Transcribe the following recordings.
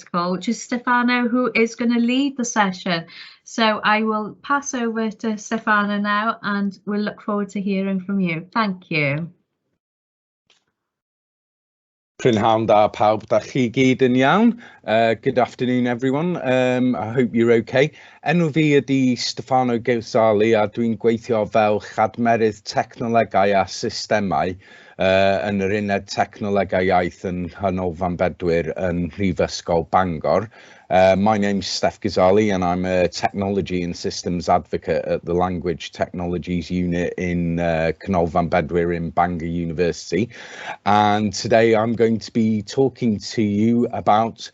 call, which is Stefano, who is going to lead the session. So I will pass over to Stefano now, and we'll look forward to hearing from you. Thank you. Prynhawn da pawb, da chi gyd yn iawn. Good afternoon everyone, I hope you're okay. Enw fi ydi Stefano Gewsali a dwi'n gweithio fel chadmerydd technolegau a systemau yn yr uned technolegau iaith yn Canolfan Bedwyr yn Prifysgol Bangor. My name's Steph Ghazali and I'm a Technology and Systems Advocate at the Language Technologies Unit in Canolfan Bedwyr in Bangor University. And today I'm going to be talking to you about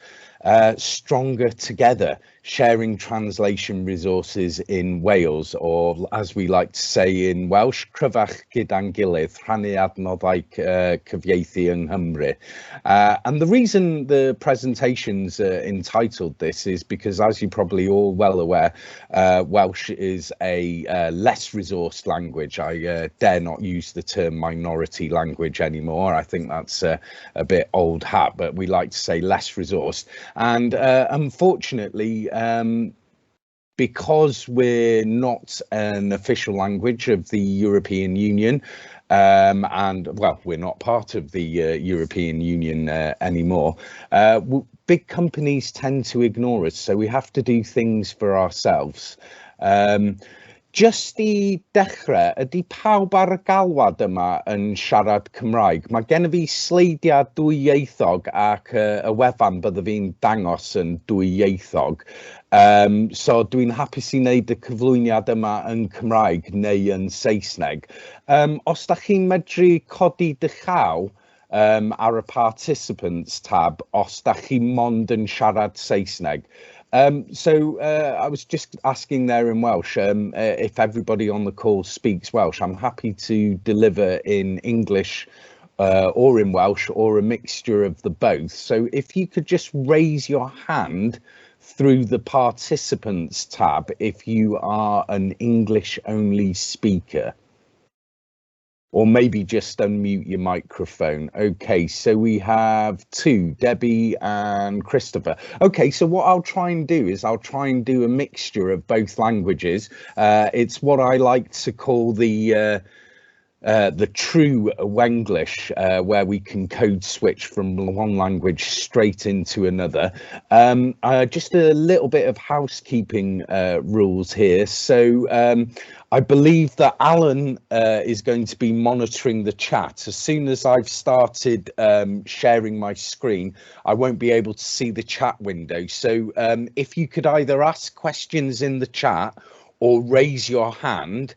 Stronger Together, sharing translation resources in Wales, or as we like to say in Welsh, Cryfach, gyda'n gilydd, Rhannu adnoddau cyfieithu yng Nghymru. And the reason the presentation's entitled this is because, as you're probably all well aware, Welsh is a less resourced language. I dare not use the term minority language anymore. I think that's a bit old hat, but we like to say less resourced. And unfortunately, because we're not an official language of the European Union, and well, we're not part of the European Union anymore, big companies tend to ignore us, so we have to do things for ourselves. Just I dechrau, ydy pawb ar y galwad yma yn siarad Cymraeg? Mae gen i fi sleidiau dwyieithog ac y wefan bydde fi'n dangos yn dwyieithog. So dwi'n hapus i wneud y cyflwyniad yma yn Cymraeg neu yn Saesneg. Os da chi'n medru codi dy llaw ar y participants tab, os da chi mond yn siarad Saesneg. So I was just asking there in Welsh, if everybody on the call speaks Welsh. I'm happy to deliver in English or in Welsh or a mixture of the both. So if you could just raise your hand through the participants tab if you are an English only speaker. Or maybe just unmute your microphone. Okay, so we have two, Debbie and Christopher. Okay, so what I'll try and do is I'll try and do a mixture of both languages. It's what I like to call the true Wenglish, where we can code switch from one language straight into another. Just a little bit of housekeeping rules here. So I believe that Alan is going to be monitoring the chat. As soon as I've started sharing my screen, I won't be able to see the chat window. So if you could either ask questions in the chat or raise your hand,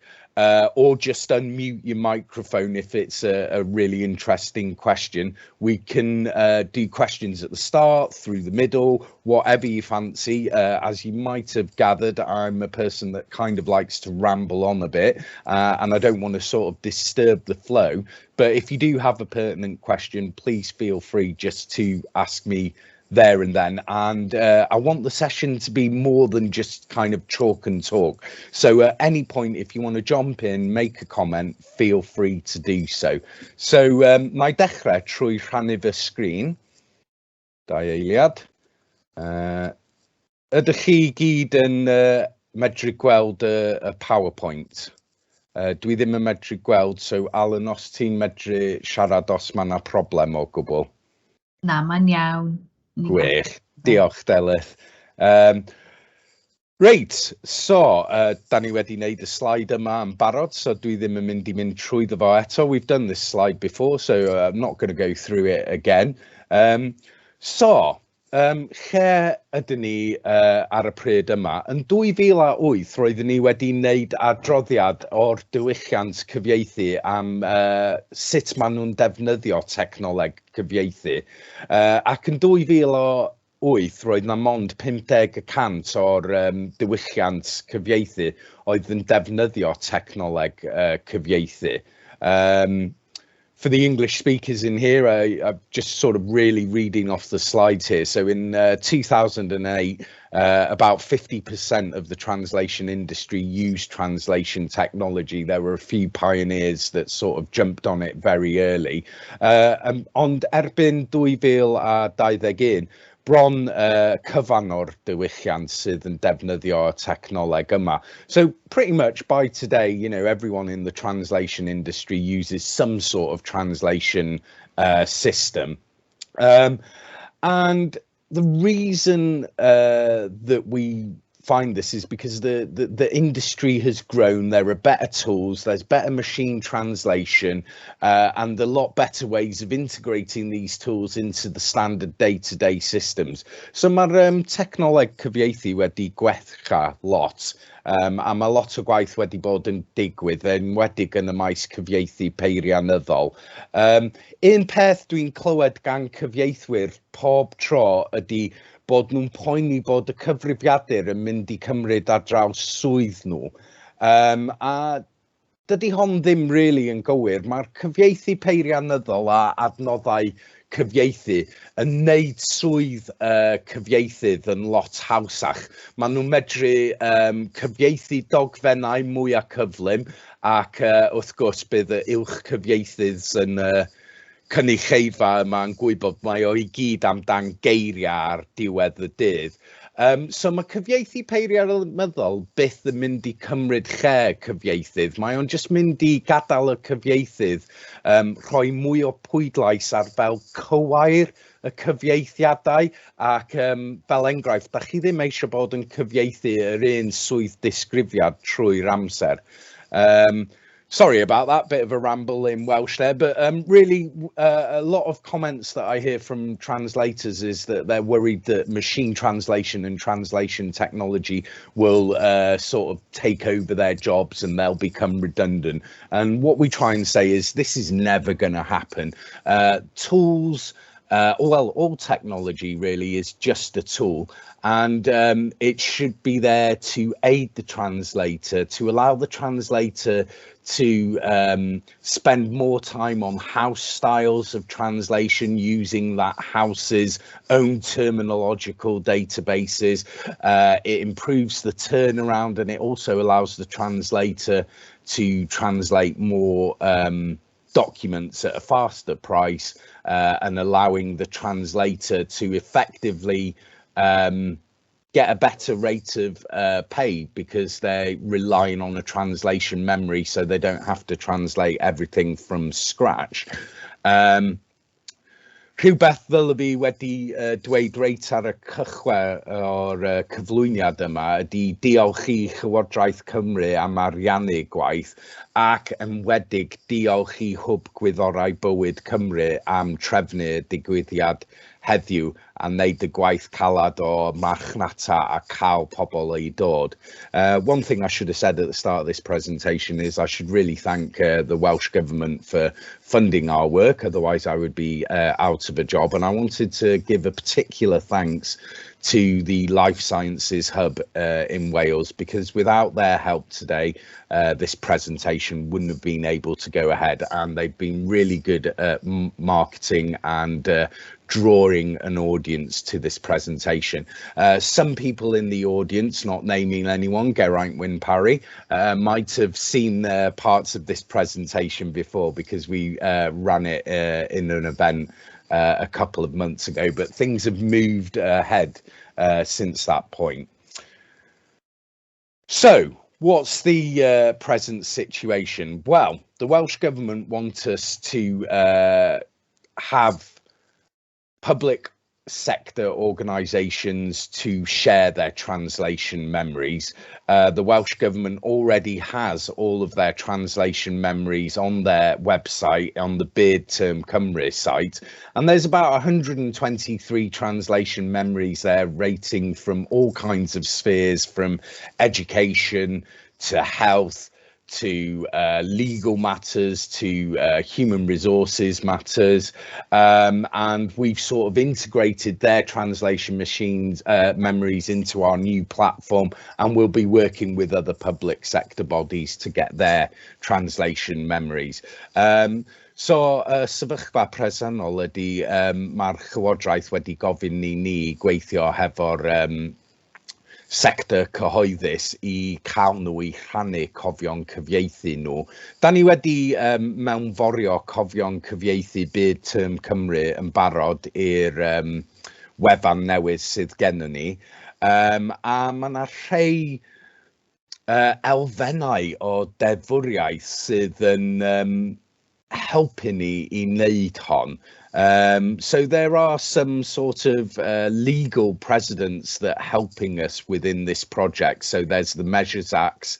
or just unmute your microphone if it's a really interesting question. We can do questions at the start, through the middle, whatever you fancy. As you might have gathered, I'm a person that kind of likes to ramble on a bit, and I don't want to sort of disturb the flow. But if you do have a pertinent question, please feel free just to ask me there and then. And I want the session to be more than just kind of chalk and talk. So at any point, if you want to jump in, make a comment, feel free to do so. So nai dechrau trwy rhannu fy sgrin. Da eiliad. Ydych chi gyd yn medru gweld y PowerPoint? Dwi ddim yn medru gweld, so Alan, os ti'n medru siarad os mae yna problem o gwbl? Na, mae'n iawn. Gwych, diolch Delyth. Reit, so, da ni wedi wneud y slide yma yn barod, so dwi ddim yn mynd trwyddo fo eto. We've done this slide before, so I'm not going to go through it again. Lle ydyn ni ar y pryd yma? Yn 2008, roeddwn ni wedi wneud adroddiad o'r diwylliant cyfieithu am sut maen nhw'n defnyddio thechnoleg cyfieithu. Ac yn 2008, roedd na mond 50% o'r diwylliant cyfieithu oedd yn defnyddio thechnoleg cyfieithu. For the English speakers in here, I'm just sort of really reading off the slides here. So in 2008, about 50% of the translation industry used translation technology. There were a few pioneers that sort of jumped on it very early. Ond erbyn 2021, bron cyfan o'r diwylliant sydd yn defnyddio technoleg yma. So pretty much by today, you know, everyone in the translation industry uses some sort of translation system. And the reason that we find this is because the industry has grown. There are better tools, there's better machine translation, and a lot better ways of integrating these tools into the standard day-to-day systems. So mae'r thechnoleg cyfieithu wedi gwella lot, a mae lot o gwaith wedi bod yn digwydd, enwedig yn y maes cyfieithu peirianyddol. Un peth dwi'n clywed gan cyfieithwyr pob tro ydy bod nhw'n poeni bod y cyfrifiadur yn mynd I cymryd ar draws swydd nhw. A dydy hon ddim really yn gywir. Mae'r cyfieithu peirianyddol a adnoddau cyfieithu yn neud swydd cyfieithydd yn lot hawsach. Maen nhw'n medru cyfieithu dogfennau mwy cyflym ac wrth gwrs bydd y uwch cyfieithydd yn cynulleidfa yma'n gwybod mae o I gyd amdan geiriau ar diwedd y dydd. So mae cyfieithu peirianyddol byth yn mynd I cymryd lle cyfieithydd. Mae o'n just mynd I gadael y cyfieithydd rhoi mwy o pwydlais ar fel cywair y cyfieithiadau ac fel enghraifft, da chi ddim eisiau bod yn cyfieithu yr un swydd disgrifiad trwy'r amser. Sorry about that, bit of a ramble in Welsh there, but really a lot of comments that I hear from translators is that they're worried that machine translation and translation technology will sort of take over their jobs and they'll become redundant. And what we try and say is this is never going to happen. Tools, all technology really is just a tool, and it should be there to aid the translator, to allow the translator to spend more time on house styles of translation using that house's own terminological databases. It improves the turnaround and it also allows the translator to translate more documents at a faster price and allowing the translator to effectively get a better rate of pay because they're relying on a translation memory so they don't have to translate everything from scratch. Rhywbeth fel fi wedi dweud reit ar y cychwyn o'r cyflwyniad yma ydy diolch I Llywodraeth Cymru am ariannu gwaith ac enwedig diolch I Hwb Gwyddorau Bywyd Cymru am trefnu'r digwyddiad heddiw a wneud y gwaith calad o marchnata a cael pobl I dod. One thing I should have said at the start of this presentation is I should really thank the Welsh Government for funding our work, otherwise I would be out of a job, and I wanted to give a particular thanks to the Life Sciences Hub in Wales, because without their help today, this presentation wouldn't have been able to go ahead, and they've been really good at marketing and drawing an audience to this presentation. Some people in the audience, not naming anyone, Geraint Wyn Parry, might have seen parts of this presentation before because we ran it in an event a couple of months ago, but things have moved ahead since that point. So, what's the present situation? Well, the Welsh Government want us to have public sector organisations to share their translation memories. The Welsh Government already has all of their translation memories on their website, on the Bydd Term Cymru site, and there's about 123 translation memories there, rating from all kinds of spheres, from education to health to legal matters, to human resources matters, and we've sort of integrated their translation machines memories into our new platform, and we'll be working with other public sector bodies to get their translation memories. So, sefyllfa presennol ydy mae'r Llywodraeth wedi gofyn I ni gweithio hefo'r sector cyhoeddus I cael nhw I rhannu cofion cyfieithu nhw. Da ni wedi mewnforio cofion cyfieithu Bydd Term Cymru yn barod i'r wefan newydd sydd gennym ni. A mae yna rhai elfennau o deddfwriaeth sydd yn helpu ni I wneud hon. So there are some sort of legal precedents that are helping us within this project. So there's the Measures Acts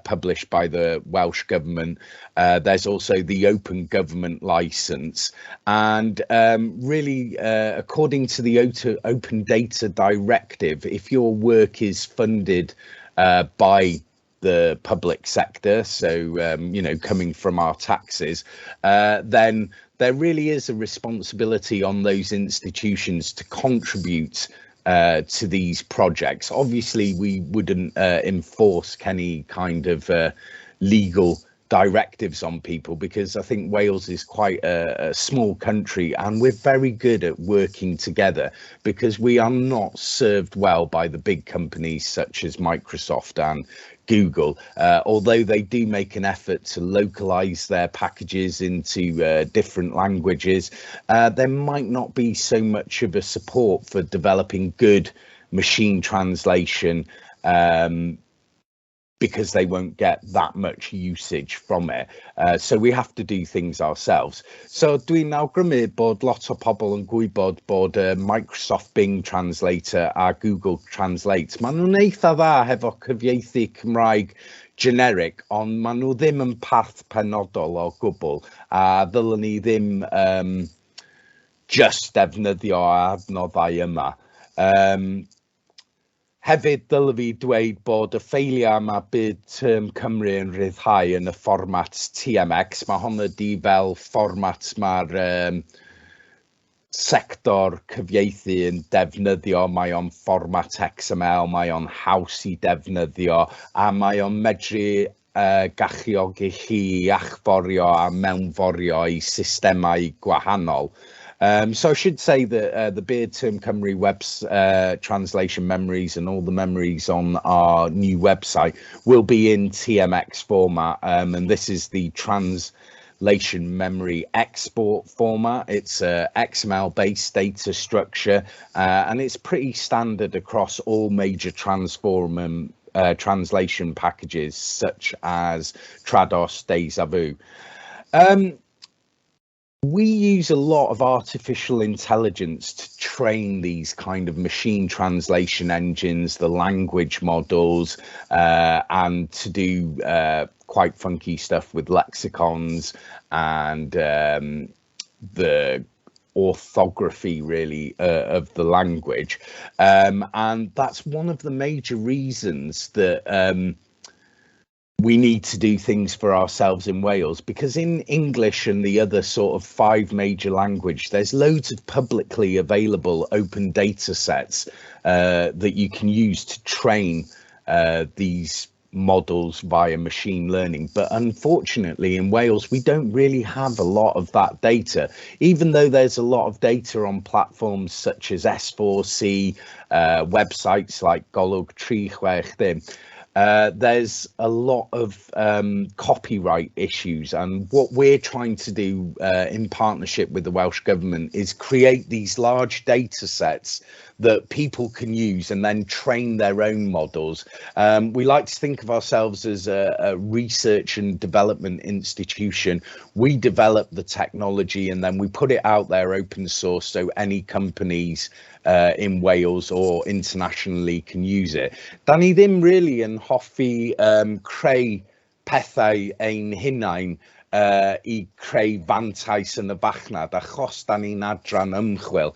published by the Welsh Government. There's also the Open Government Licence. And really, according to the Open Data Directive, if your work is funded by the public sector, so coming from our taxes, then there really is a responsibility on those institutions to contribute to these projects. Obviously, we wouldn't enforce any kind of legal directives on people, because I think Wales is quite a small country and we're very good at working together, because we are not served well by the big companies such as Microsoft and Google, although they do make an effort to localize their packages into different languages. There might not be so much of a support for developing good machine translation, because they won't get that much usage from it. So we have to do things ourselves. So dwi'n awgrymu bod lot o pobl yn gwybod bod Microsoft Bing Translator a Google Translate, maen nhw'n eitha dda hefo cyfieithu Cymraeg generic, ond maen nhw ddim yn parth penodol o gwbl, a ddylen ni ddim just defnyddio adnoddau yma. Hefyd, dylai fi dweud bod y ffeiliau yma bydd Cymru yn rhyddhau yn y fformat TMX. Mae hon ydi fel fformat mae'r sector cyfieithu yn defnyddio. Mae o'n fformat XML, mae o'n haws I defnyddio, a mae o'n medru galluogi chi achforio a mewnforio I systemau gwahanol. So I should say that the Beard Term Cymru web's translation memories and all the memories on our new website will be in TMX format, and this is the translation memory export format. It's a XML-based data structure, and it's pretty standard across all major translation packages such as Trados, DHEW. We use a lot of artificial intelligence to train these kind of machine translation engines, the language models, and to do quite funky stuff with lexicons and the orthography, really, of the language. And that's one of the major reasons that we need to do things for ourselves in Wales, because in English and the other sort of 5 major languages, there's loads of publicly available open data sets that you can use to train these models via machine learning. But unfortunately in Wales, we don't really have a lot of that data, even though there's a lot of data on platforms such as S4C, websites like Golwg Cryfach. There's a lot of copyright issues, and what we're trying to do in partnership with the Welsh Government is create these large data sets that people can use and then train their own models. We like to think of ourselves as a research and development institution. We develop the technology and then we put it out there open source, so any companies in Wales or internationally can use it. Da ni ddim really yn hoffi creu pethau ein hunain I creu fantais yn y fachnad, achos da ni'n adran ymchwil.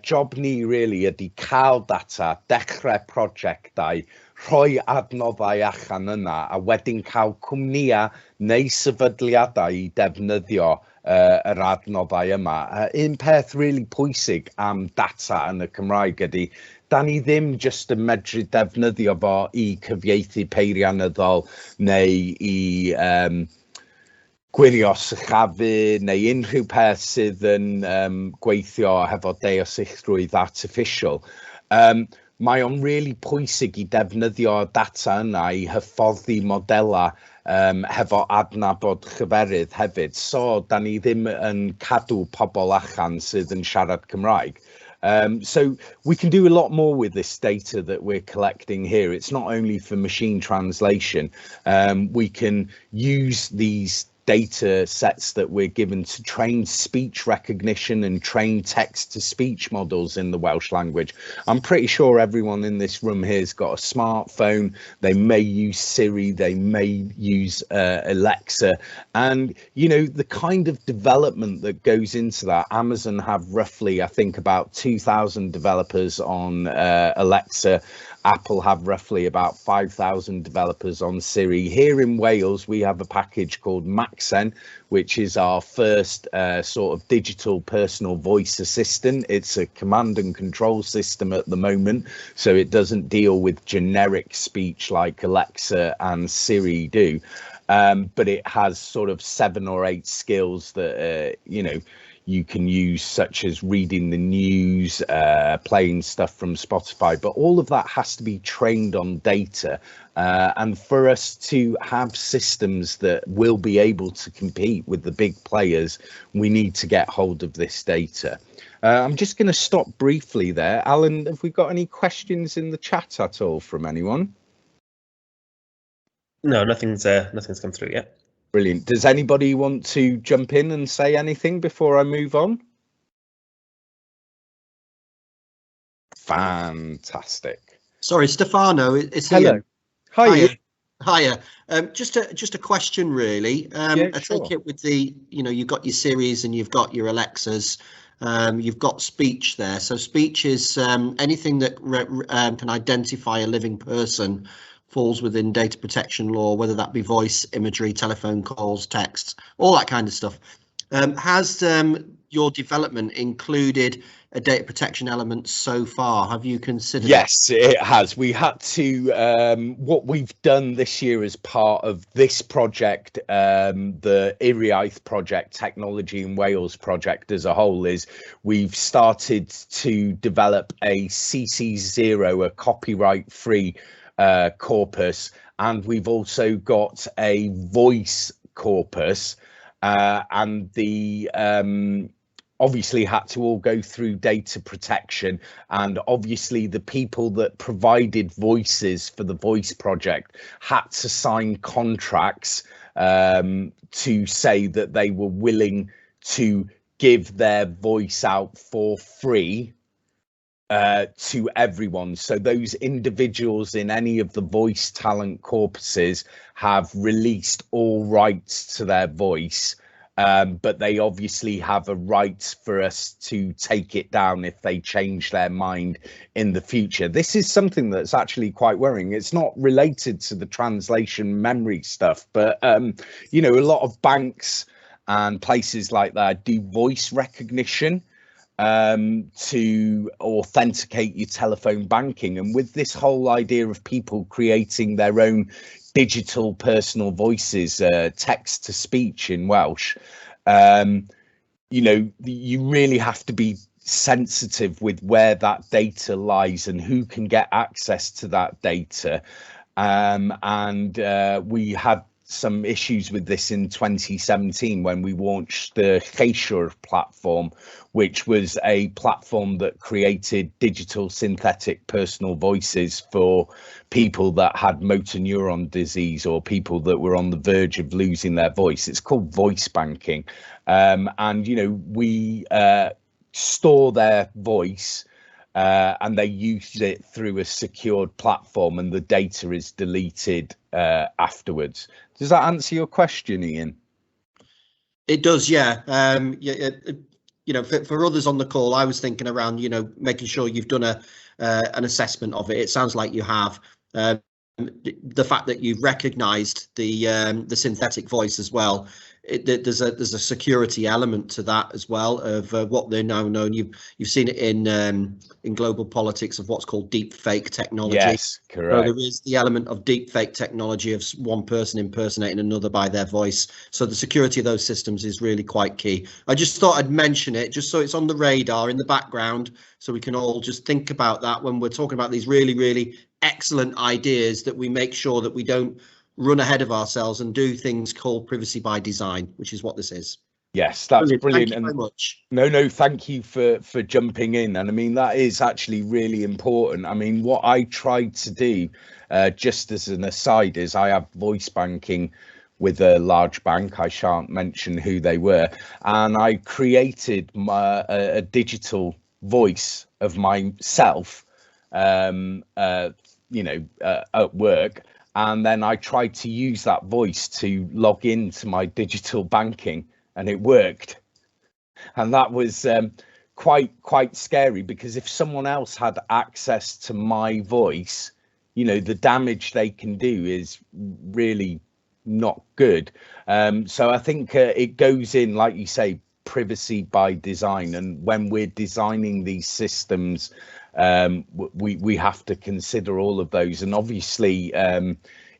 Job ni really ydy cael data, dechrau prosiectau, rhoi adnoddau allan yna, a wedyn cael cwmnïau neu sefydliadau I defnyddio yr adnoddau yma. Un peth really pwysig am data yn y Cymraeg ydy, da ni ddim just yn medru defnyddio fo I cyfieithu peirianyddol neu I gwirio sychafu neu unrhyw peth sydd yn gweithio hefo deosicrwydd artificial. Mae o'n really pwysig I defnyddio data yna I hyfforddi modelau hefo adnabod chyferydd hefyd. So, da ni ddim yn cadw pobl allan sydd yn siarad Cymraeg. So we can do a lot more with this data that we're collecting here. It's not only for machine translation. We can use these data sets that we're given to train speech recognition and train text to speech models in the Welsh language. I'm pretty sure everyone in this room here has got a smartphone. They may use Siri, they may use Alexa, and you know, the kind of development that goes into that. Amazon have roughly, I think, about 2,000 developers on Alexa. Apple have roughly about 5,000 developers on Siri. Here in Wales, we have a package called Maxen, which is our first sort of digital personal voice assistant. It's a command and control system at the moment, so it doesn't deal with generic speech like Alexa and Siri do. But it has sort of 7 or 8 skills that, you know, you can use, such as reading the news, playing stuff from Spotify, but all of that has to be trained on data. And for us to have systems that will be able to compete with the big players, we need to get hold of this data. I'm just going to stop briefly there. Alan, have we got any questions in the chat at all from anyone? No, nothing's come through yet. Brilliant. Does anybody want to jump in and say anything before I move on? Fantastic. Sorry, Stefano, it's Hello. Ian. Hi. Hiya. Just a question, really. Yeah, I sure. take it with the, you know, you've got your Siris and you've got your Alexas. You've got speech there. So speech is anything that can identify a living person falls within data protection law, whether that be voice, imagery, telephone calls, texts, all that kind of stuff. Has your development included a data protection element so far? Have you considered? Yes, it has. We had to, what we've done this year as part of this project, the cyfieithu project, Technology in Wales project as a whole, is we've started to develop a CC0, a copyright-free corpus, and we've also got a voice corpus, and the obviously had to all go through data protection, and obviously the people that provided voices for the voice project had to sign contracts to say that they were willing to give their voice out for free to everyone. So those individuals in any of the voice talent corpuses have released all rights to their voice, but they obviously have a right for us to take it down if they change their mind in the future. This is something that's actually quite worrying. It's not related to the translation memory stuff, but you know, a lot of banks and places like that do voice recognition to authenticate your telephone banking. And with this whole idea of people creating their own digital personal voices, text to speech in Welsh, you know, you really have to be sensitive with where that data lies and who can get access to that data. And we had some issues with this in 2017 when we launched the Lleisiwr platform, which was a platform that created digital synthetic personal voices for people that had motor neuron disease or people that were on the verge of losing their voice. It's called voice banking. And, you know, we store their voice and they use it through a secured platform, and the data is deleted afterwards. Does that answer your question, Ian? It does, yeah. You know, for others on the call, I was thinking around, you know, making sure you've done an assessment of it. It sounds like you have. The fact that you've recognised the synthetic voice as well. There's a security element to that as well of what they're now known. You've seen it in global politics of what's called deep fake technology. Yes, correct. So there is the element of deep fake technology of one person impersonating another by their voice. So the security of those systems is really quite key. I just thought I'd mention it just so it's on the radar in the background, so we can all just think about that when we're talking about these really, really excellent ideas, that we make sure that we don't run ahead of ourselves and do things called privacy by design, which is what this is. Yes, that's brilliant. Thank you very much. No, thank you for jumping in. And I mean, that is actually really important. I mean, what I tried to do, just as an aside, is I have voice banking with a large bank. I shan't mention who they were. And I created a digital voice of myself, at work. And then I tried to use that voice to log into my digital banking, and it worked. And that was quite scary, because if someone else had access to my voice, the damage they can do is really not good. So I think it goes in, like you say, privacy by design. And when we're designing these systems, we have to consider all of those. And obviously,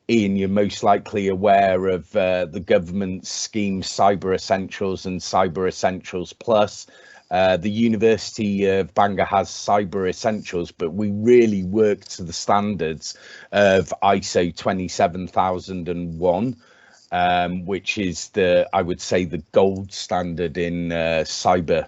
Ian, you're most likely aware of the government's scheme Cyber Essentials and Cyber Essentials Plus. The University of Bangor has Cyber Essentials, but we really work to the standards of ISO 27001, which is I would say the gold standard in cyber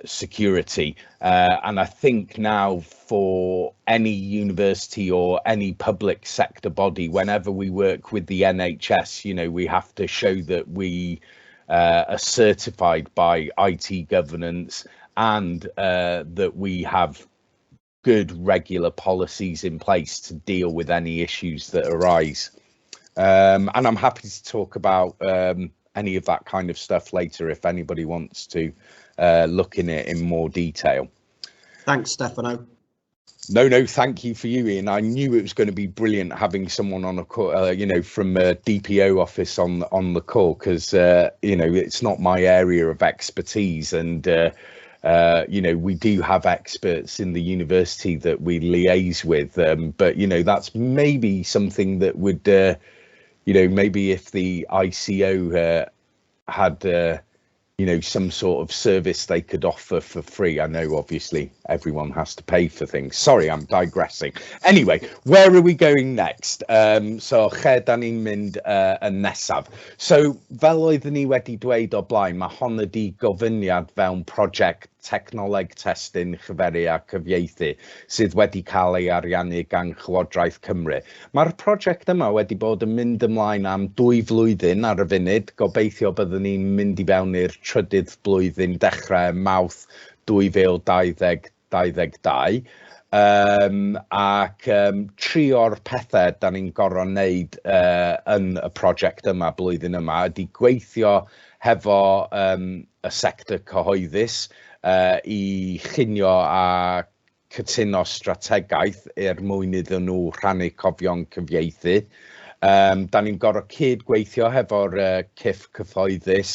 security. And I think now for any university or any public sector body, whenever we work with the NHS, we have to show that we are certified by IT governance, and that we have good regular policies in place to deal with any issues that arise. And I'm happy to talk about any of that kind of stuff later if anybody wants to look in it in more detail. Thanks, Stefano. No, thank you for you, Ian. I knew it was going to be brilliant having someone on a call, from a DPO office on the call, because it's not my area of expertise, and we do have experts in the university that we liaise with, but that's maybe something that would maybe if the ICO had some sort of service they could offer for free. I know obviously everyone has to pay for things. Sorry, I'm digressing. Anyway, where are we going next? So lle da ni'n mynd yn nesaf. So fel oeddwn ni wedi dweud o blaen, mae hon ydi gofyniad fewn prosiect thechnoleg testun chyferu a cyfieithu sydd wedi cael ei ariannu gan Llywodraeth Cymru. Mae'r prosiect yma wedi bod yn mynd ymlaen am 2 flwyddyn ar y funud. Gobeithio byddwn ni'n mynd i fewn i'r trydydd blwyddyn dechrau Mawrth 2022. Ac tri o'r pethau da ni'n gorfod wneud yn y prosiect yma blwyddyn yma ydy gweithio hefo y sector cyhoeddus i llunio a cytuno strategaeth mwyn iddyn nhw rhannu cofio'n cyfieithu. Da ni'n gorfod cydgweithio hefo'r cyff cyhoeddus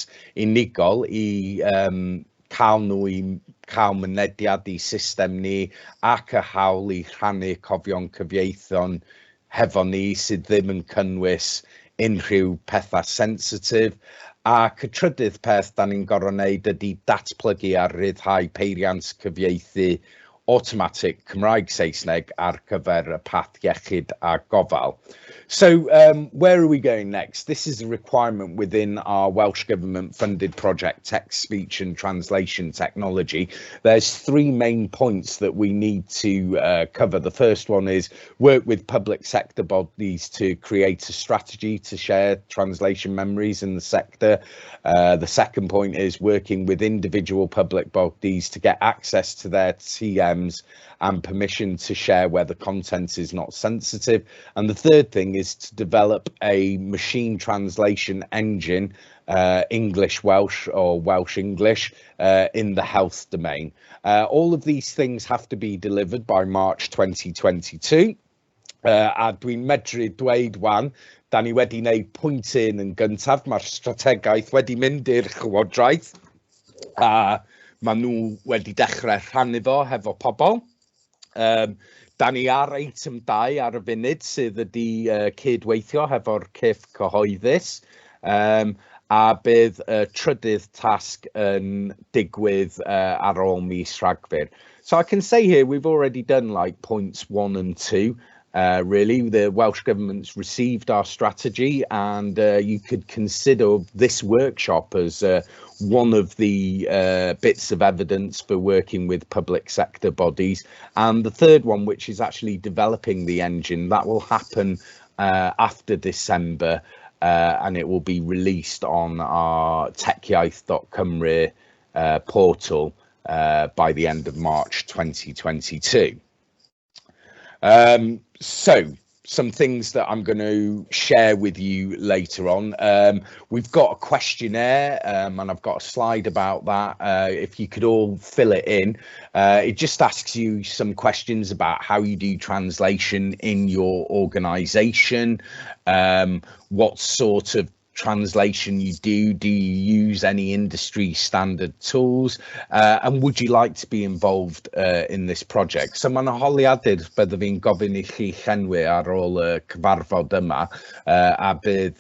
unigol i cael nhw i cael mynediad i system ni ac y hawl i rhannu cofio'n cyfieithon hefo ni sydd ddim yn cynnwys unrhyw pethau sensitif. Ac y trydydd peth da ni'n gorfod wneud ydy datblygu a ryddhau peiriant cyfieithu automatic Cymraeg-Saesneg ar gyfer y path iechyd a gofal. So where are we going next? This is a requirement within our Welsh Government funded project Text, Speech and Translation Technology. There's 3 main points that we need to cover. The first one is work with public sector bodies to create a strategy to share translation memories in the sector. The second point is working with individual public bodies to get access to their TMs and permission to share where the content is not sensitive. And the third thing is to develop a machine translation engine, English-Welsh or Welsh-English, in the health domain. All of these things have to be delivered by March 2022. A dwi'n medru dweud wan, da ni wedi wneud pwynt yn gyntaf, mae'r strategaeth wedi mynd i'r Llywodraeth. Maen nhw wedi dechrau rhannu fo hefo pobl. Da ni ar eitem 2 ar y funud sydd wedi cydweithio hefo'r cyff cyhoeddus, a bydd y trydydd tasg yn digwydd ar ôl mis Rhagfyr. So I can say here we've already done like points 1 and 2. Really, the Welsh Government's received our strategy, and you could consider this workshop as one of the bits of evidence for working with public sector bodies. And the third one, which is actually developing the engine, that will happen after December, and it will be released on our thechnoleg portal by the end of March 2022. So some things that I'm going to share with you later on. We've got a questionnaire, and I've got a slide about that. If you could all fill it in. It just asks you some questions about how you do translation in your organisation, what sort of translation you do you use any industry standard tools, and would you like to be involved in this project? So mae'n holiadur byddai fi'n gofyn I chi llenwi ar ôl y cyfarfod yma, a bydd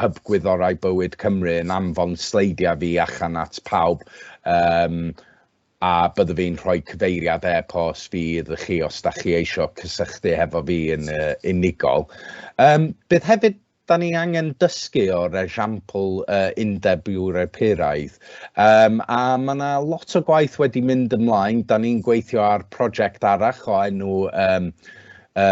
Hub Gwyddorau Bywyd Cymru yn anfon sleidiau fi allan at pawb, a byddai fi'n rhoi cyfeiriad e-post fi iddo chi os da chi eisiau cysylltu hefo fi yn unigol. Bydd hefyd da ni angen dysgu o'r esiampl Undeb Ewropeaidd, a mae yna lot o gwaith wedi mynd ymlaen. Da ni'n gweithio ar prosiect arall o enw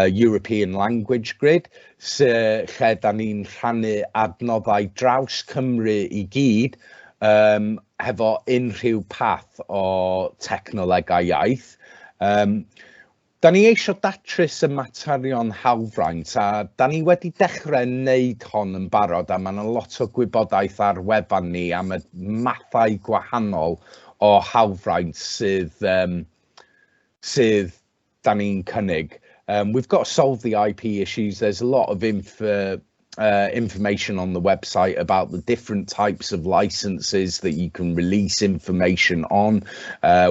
European Language Grid, lle da ni'n rhannu adnoddau draws Cymru I gyd, hefo unrhyw path o technolegau iaith. Da ni eisiau datrys y materion hawlfraint, a da ni wedi dechrau wneud hon yn barod, a mae yna lot o gwybodaeth ar wefan ni am y mathau gwahanol o hawlfraint sydd da ni'n cynnig. We've got to solve the IP issues. There's a lot of information on the website about the different types of licenses that you can release information on.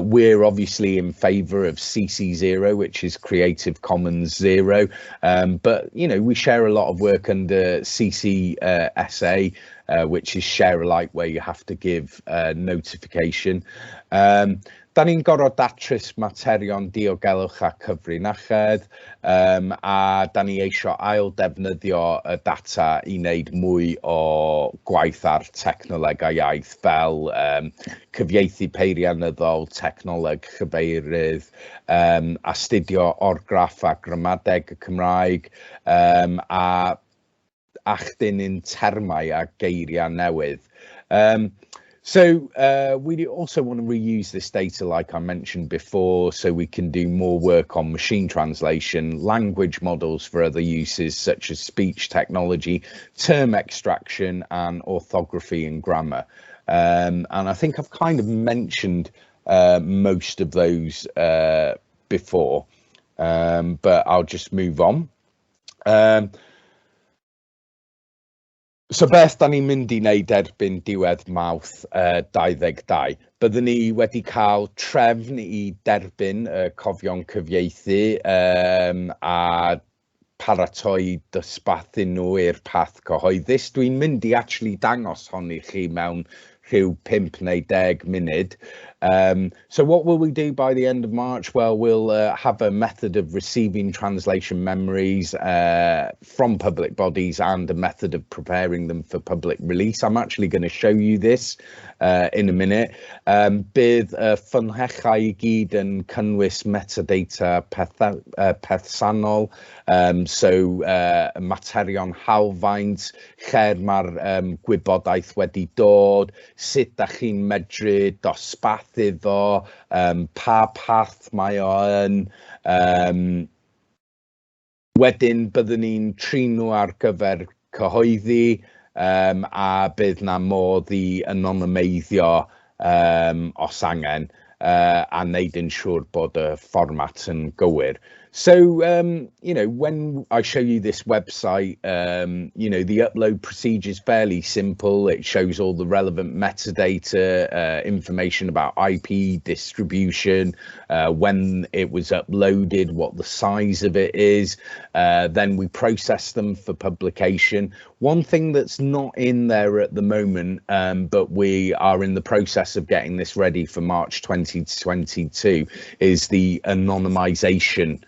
We're obviously in favour of CC0, which is Creative Commons 0, but you know, we share a lot of work under CC which is share alike, where you have to give notification. Da ni'n gorfod datrys materion diogelwch a cyfrinachedd, a da ni eisiau ail defnyddio y data I wneud mwy o gwaith ar technolegau iaith fel cyfieithu peirianyddol, technoleg chyfeirydd, astudio orgraff a gramadeg y Cymraeg, a achdyn in termau a geiriau newydd. So we also want to reuse this data, like I mentioned before, so we can do more work on machine translation, language models for other uses such as speech technology, term extraction and orthography and grammar. And I think I've kind of mentioned most of those before, but I'll just move on. So beth da ni'n mynd I wneud erbyn diwedd Mawrth 2022? Byddwn ni wedi cael trefn I derbyn cofion cyfieithu a paratoi dosbathu nhw i'r path cyhoeddus. Dwi'n mynd I actually dangos hon I chi mewn rhyw 5 neu 10 munud. So what will we do by the end of March? Well, we'll have a method of receiving translation memories from public bodies and a method of preparing them for public release. I'm actually going to show you this in a minute. Bydd ffynhechau I gyd yn cynnwys metadata personol, so materion hawlfaint, lle mae'r gwybodaeth wedi dod, sut da chi'n medru dosbathu fo, pa path mae o yn. Wedyn byddwn ni'n trin nhw ar gyfer cyhoeddi, a bydd na modd I anonymeiddio os angen, a wneud yn siŵr bod y fformat yn gywir. So, you know, when I show you this website, you know, the upload procedure is fairly simple. It shows all the relevant metadata, information about IP distribution, when it was uploaded, what the size of it is. Then we process them for publication. One thing that's not in there at the moment, but we are in the process of getting this ready for March 2022, is the anonymization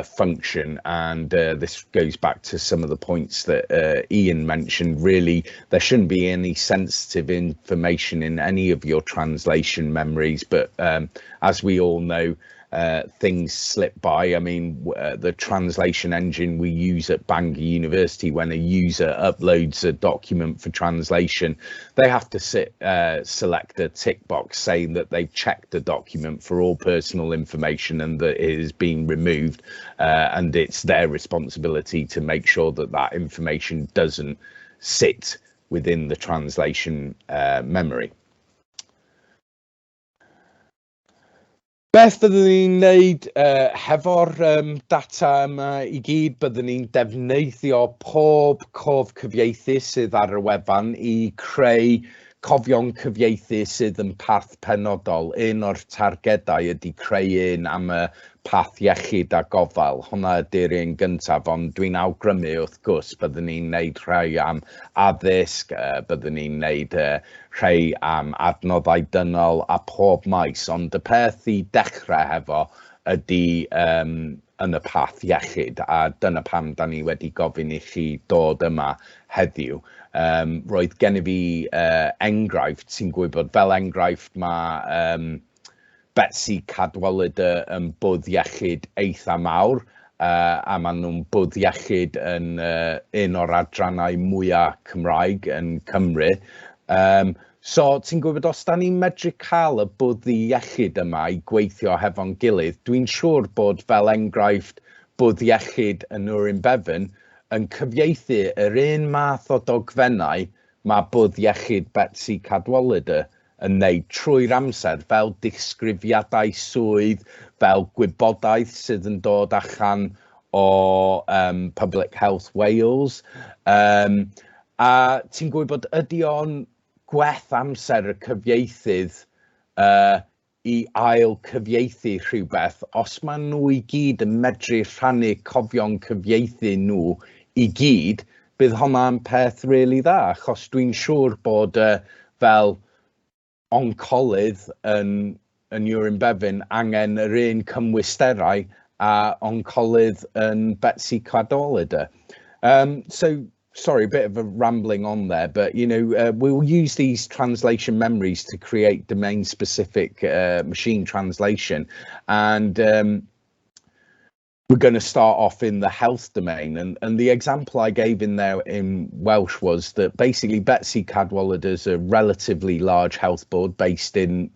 function, and this goes back to some of the points that Ian mentioned. Really, there shouldn't be any sensitive information in any of your translation memories, but as we all know, things slip by. I mean, the translation engine we use at Bangor University, when a user uploads a document for translation, they have to select a tick box saying that they've checked the document for all personal information and that it is being removed, and it's their responsibility to make sure that that information doesn't sit within the translation memory. Beth byddwn ni'n neud hefo'r data yma I gyd, byddwn ni'n defnyddio pob cof cyfieithu sydd ar y wefan I creu cofion cyfieithu sydd yn path penodol. Un o'r targedau ydy creu un am y path iechyd a gofal. Hwnna ydy'r un gyntaf, ond dwi'n awgrymu wrth gwrs byddwn ni'n neud rhai am addysg, byddwn ni'n neud rhai am adnoddau dynol a pob maes, ond y peth I dechrau hefo ydy yn y path iechyd, a dyna pam da ni wedi gofyn I chi dod yma heddiw. Roedd gen I fi enghraifft sy'n gwybod, fel enghraifft mae Betsy Cadwaladr yn bwdd iechyd eitha mawr, a maen nhw'n bwdd iechyd yn un o'r adrannau mwyaf Cymraeg yn Cymru. So ti'n gwybod, os da ni'n medru cael y bwdd iechyd yma I gweithio hefo'n gilydd, dwi'n siŵr bod fel enghraifft bwdd iechyd yn Newrenbevan yn cyfieithu yr un math o dogfennau mae bwdd iechyd Betsy Cadwaladr yn neud trwy'r amser, fel disgrifiadau swydd, fel gwybodaeth sydd yn dod allan o Public Health Wales. A ti'n gwybod, ydy o'n gweth amser y cyfieithydd I ail cyfieithu rhywbeth, os maen nhw I gyd yn medru rhannu cofion cyfieithu nhw I gyd, bydd hwnna'n peth rili dda, achos dwi'n siŵr bod fel oncolydd yn Newrenbevan angen yr un cymwysterau a oncolydd yn Betsy Cadwaladr. So, sorry, a bit of a rambling on there, but you know, we'll use these translation memories to create domain-specific machine translation, and we're going to start off in the health domain, and the example I gave in there in Welsh was that basically Betsy Cadwaladr is a relatively large health board based in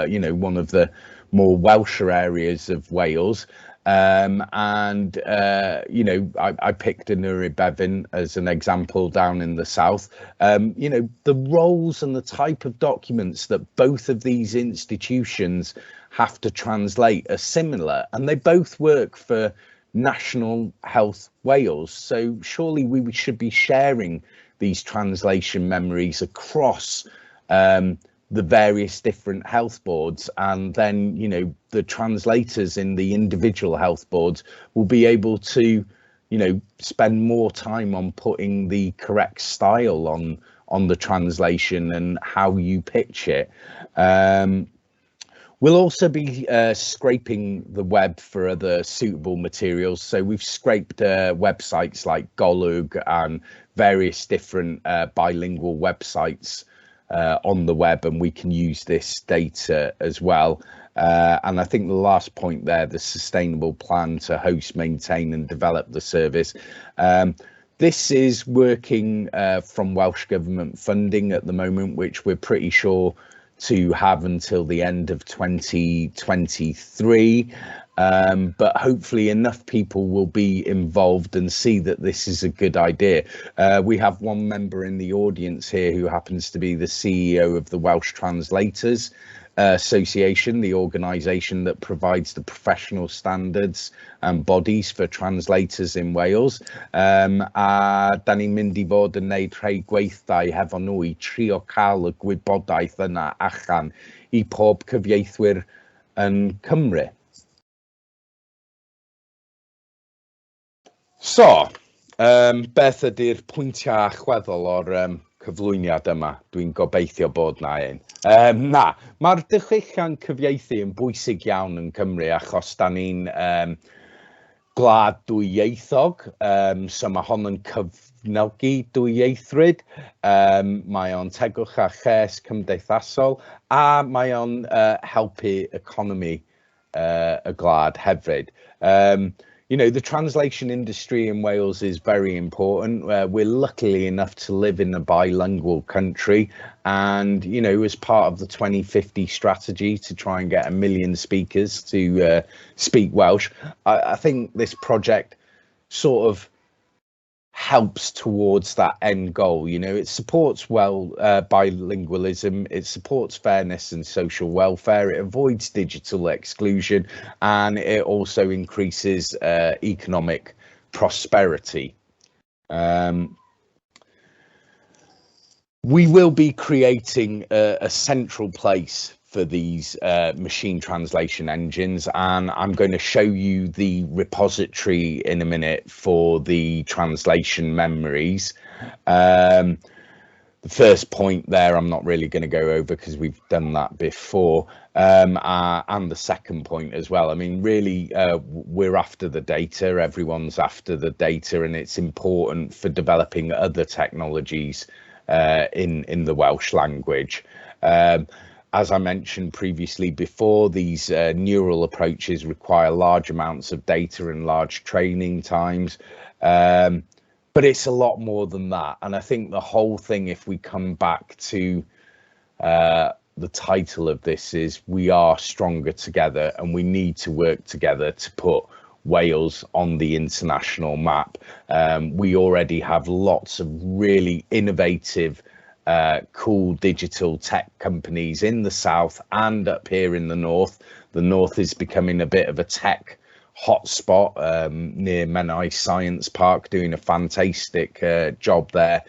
you know, one of the more Welsher areas of Wales, and you know, I picked Newrenbevan as an example down in the south. You know, the roles and the type of documents that both of these institutions have to translate are similar, and they both work for National Health Wales. So surely we should be sharing these translation memories across the various different health boards, and then, you know, the translators in the individual health boards will be able to, you know, spend more time on putting the correct style on the translation and how you pitch it. We'll also be scraping the web for other suitable materials. So we've scraped websites like Golwg and various different bilingual websites on the web, and we can use this data as well. And I think the last point there, the sustainable plan to host, maintain and develop the service. This is working from Welsh Government funding at the moment, which we're pretty sure to have until the end of 2023, but hopefully enough people will be involved and see that this is a good idea. We have one member in the audience here who happens to be the CEO of the Welsh Translators Association, the organisation that provides the professional standards and bodies for translators in Wales. A da ni'n mynd I fod yn neud rhai gweithdai hefo nhw I trio cael y gwybodaeth yna allan I pob cyfieithwyr yn Cymru. So, beth ydy'r pwyntiau allweddol o'r cyflwyniad yma? Dwi'n gobeithio bod na un. Mae'r dychwellian cyfieithu yn bwysig iawn yn Cymru, achos da ni'n gwlad dwyieithog, so mae hon yn cyfnogi dwyieithryd, mae o'n tegwch a ches cymdeithasol, a mae o'n helpu economi y gwlad hefyd. You know, the translation industry in Wales is very important. We're lucky enough to live in a bilingual country, and, you know, as part of the 2050 strategy to try and get 1 million speakers to speak Welsh, I think this project sort of helps towards that end goal. You know, it supports bilingualism, it supports fairness and social welfare, it avoids digital exclusion, and it also increases economic prosperity. We will be creating a central place for these machine translation engines, and I'm going to show you the repository in a minute for the translation memories. The first point there I'm not really going to go over because we've done that before, and the second point as well. I mean, really, we're after the data, everyone's after the data, and it's important for developing other technologies in the Welsh language. As I mentioned previously before, these neural approaches require large amounts of data and large training times, but it's a lot more than that. And I think the whole thing, if we come back to the title of this, is we are stronger together, and we need to work together to put Wales on the international map. We already have lots of really innovative cool digital tech companies in the south and up here in the north. The north is becoming a bit of a tech hotspot, near Menai Science Park, doing a fantastic job there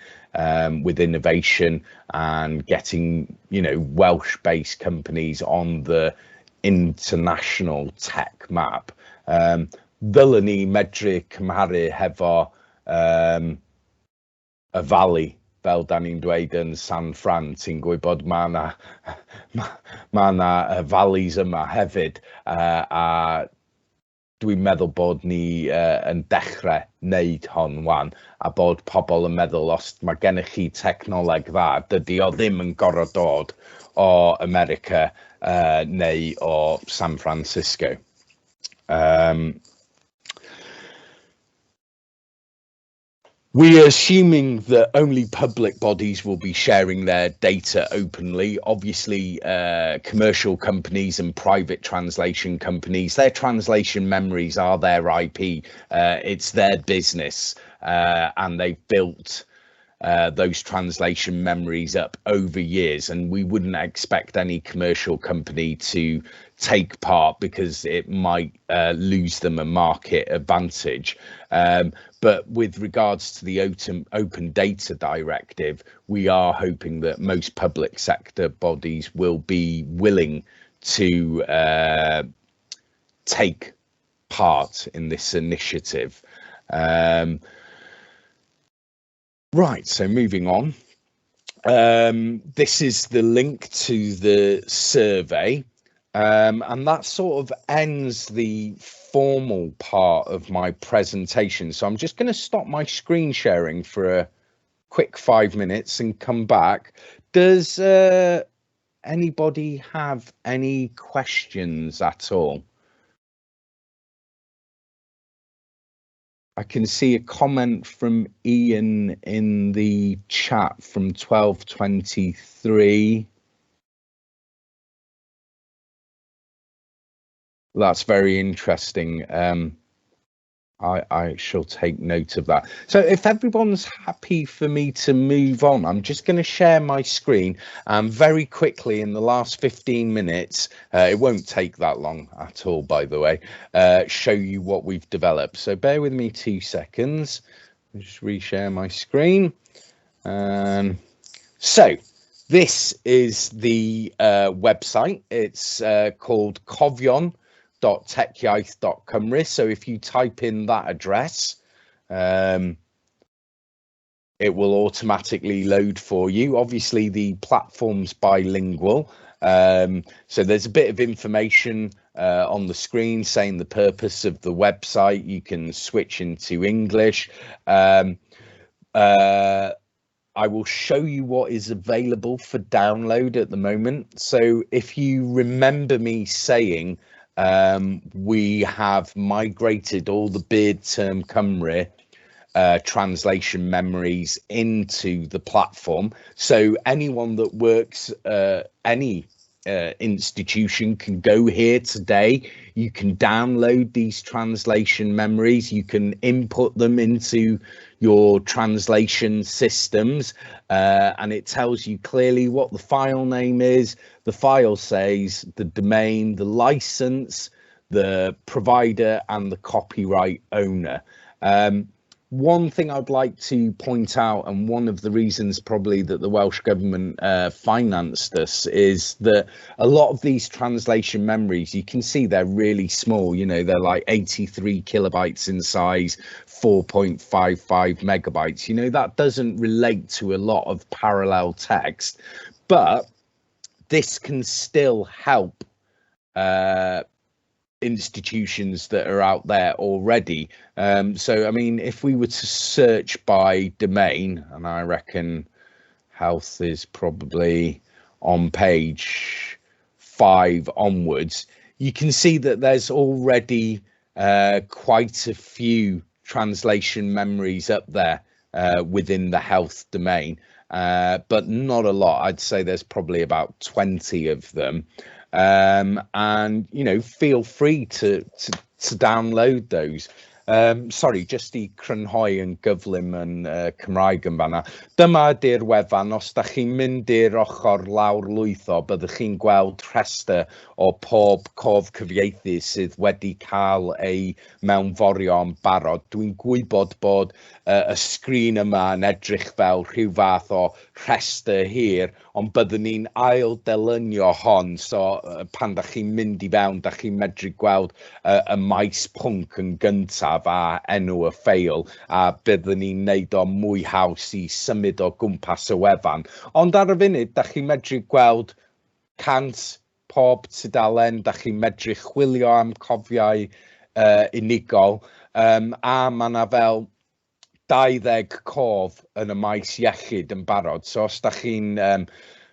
with innovation and getting, you know, Welsh-based companies on the international tech map. Ddylen ni medru cymharu hefo y valley, fel da ni'n dweud yn San Fran. Ti'n gwybod ma' na valleys yma hefyd, a dwi'n meddwl bod ni yn dechrau wneud hon wan, a bod pobl yn meddwl, os mae gennych chi thechnoleg dda, dydy o ddim yn gorfod dod o America neu o San Francisco. We are assuming that only public bodies will be sharing their data openly. Obviously, commercial companies and private translation companies, their translation memories are their IP. It's their business, and they've built those translation memories up over years, and we wouldn't expect any commercial company to take part because it might lose them a market advantage. But with regards to the Open Data Directive, we are hoping that most public sector bodies will be willing to take part in this initiative. Right, so moving on. This is the link to the survey. And that sort of ends the formal part of my presentation. So I'm just going to stop my screen sharing for a quick 5 minutes and come back. Does anybody have any questions at all? I can see a comment from Ian in the chat from 12:23. That's very interesting. I shall take note of that. So if everyone's happy for me to move on, I'm just going to share my screen and very quickly in the last 15 minutes, it won't take that long at all, by the way, show you what we've developed. So bear with me 2 seconds. I'll just reshare my screen. So this is the website. It's called cofion.thechieithu.cymru. So if you type in that address, it will automatically load for you. Obviously, the platform's bilingual. So there's a bit of information on the screen saying the purpose of the website. You can switch into English. I will show you what is available for download at the moment. So if you remember me saying we have migrated all the Bydd term Cymru translation memories into the platform. So anyone that works any institution can go here today. You can download these translation memories. You can input them into your translation systems, and it tells you clearly what the file name is. The file says the domain, the license, the provider, and the copyright owner. One thing I'd like to point out, and one of the reasons probably that the Welsh Government financed us, is that a lot of these translation memories, you can see they're really small. You know, they're like 83 kilobytes in size, 4.55 megabytes. You know, that doesn't relate to a lot of parallel text, but this can still help institutions that are out there already. So I mean, if we were to search by domain, and I reckon health is probably on page 5 onwards, you can see that there's already quite a few translation memories up there within the health domain, but not a lot. I'd say there's probably about 20 of them. And you know, feel free to download those. Sorry, just I crynhoi yn gyflym yn Cymraeg yn fanna. Dyma di'r wefan. Os da chi'n mynd i'r ochr lawr lwytho, byddwch chi'n gweld rhestr o pob cof cyfieithu sydd wedi cael ei mewnforio yn barod. Dwi'n gwybod bod y sgrin yma yn edrych fel rhyw fath o rhestr hir, ond byddwn ni'n ail delynio hon. So pan da chi'n mynd I fewn, da chi'n medru gweld y maes pwnc yn gyntaf a enw y ffeil, a byddwn ni'n neud o mwy haws I symud o gwmpas y wefan. Ond ar y funud, da chi'n medru gweld cant pob tudalen, da chi'n medru chwilio am cofiau unigol, a mae yna fel 20 cof yn y maes iechyd yn barod. So os da chi'n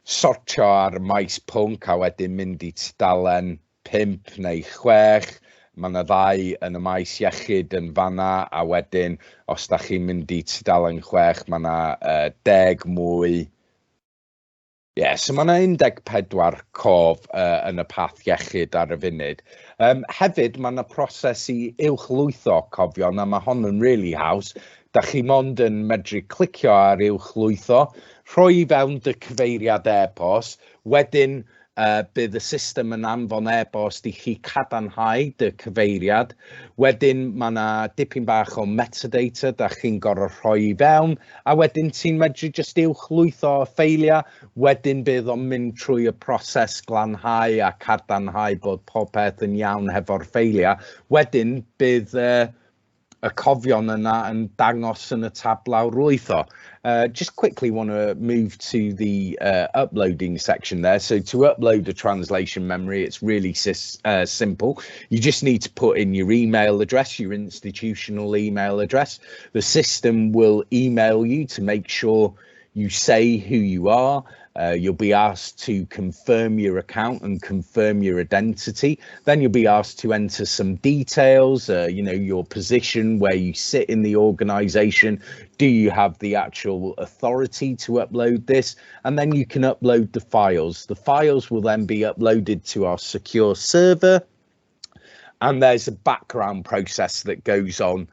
sortio ar y maes pwnc a wedyn mynd I tudalen 5 neu 6, mae yna 2 yn y maes iechyd yn fanna, a wedyn os da chi'n mynd I tudalen 6, mae yna 10 mwy. So mae yna 14 cof yn y path iechyd ar y funud. Hefyd mae yna proses I uwchlwytho cofion, a mae hon yn really haws. Da chi mond yn medru clicio ar uwchlwytho, rhoi I fewn dy cyfeiriad e-bost, wedyn bydd y system yn anfon e-bost I chi cadarnhau dy cyfeiriad. Wedyn mae yna dipyn bach o metadata da chi'n gorfod rhoi I fewn, a wedyn ti'n medru just uwchlwytho y ffeiliau. Wedyn bydd o'n mynd trwy y proses glanhau a cadarnhau bod pob peth yn iawn hefo'r ffeiliau. Wedyn bydd y cofion yna yn dangos yn y tab lawr lwytho. Just quickly want to move to the uploading section there. So to upload a translation memory, it's really simple. You just need to put in your email address, your institutional email address. The system will email you to make sure you say who you are. You'll be asked to confirm your account and confirm your identity. Then you'll be asked to enter some details, you know, your position, where you sit in the organisation. Do you have the actual authority to upload this? And then you can upload the files. The files will then be uploaded to our secure server. And there's a background process that goes on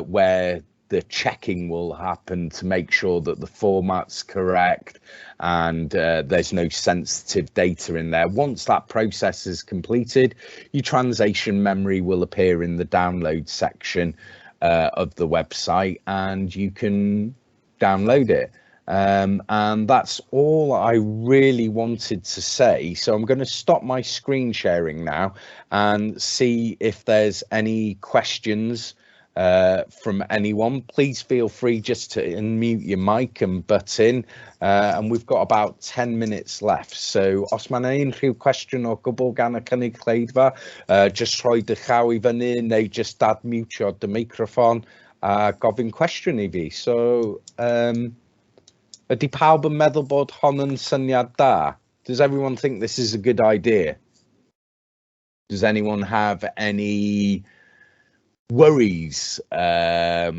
where the checking will happen to make sure that the format's correct and there's no sensitive data in there. Once that process is completed, your translation memory will appear in the download section of the website and you can download it. And that's all I really wanted to say. So I'm going to stop my screen sharing now and see if there's any questions from anyone, please feel free just to unmute your mic and butt in. And we've got about 10 minutes left. So os mae 'na unrhyw cwestiwn o gwbl gan y cynulleidfa, just rhoi dy llaw I fyny neu just admutio dy meicroffon a gofyn cwestiwn I fi. So, ydy pawb yn meddwl bod hon yn syniad da? Does everyone think this is a good idea? Does anyone have any worries? A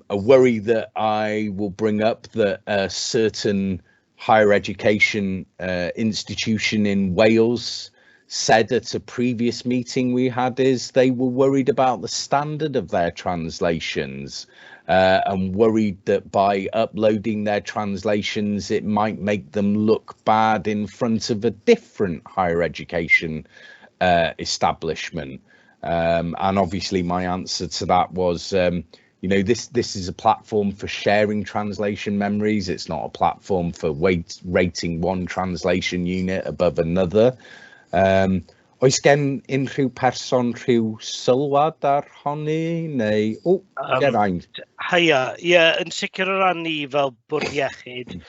worry that I will bring up that a certain higher education institution in Wales said at a previous meeting we had is they were worried about the standard of their translations and worried that by uploading their translations it might make them look bad in front of a different higher education establishment. And obviously my answer to that was, you know, this is a platform for sharing translation memories. It's not a platform for rating one translation unit above another. Oes gen unrhyw person rhyw sylwad ar honni neu... O, Geraint. Haia, yn sicr o ran ni fel bwrdd iechyd,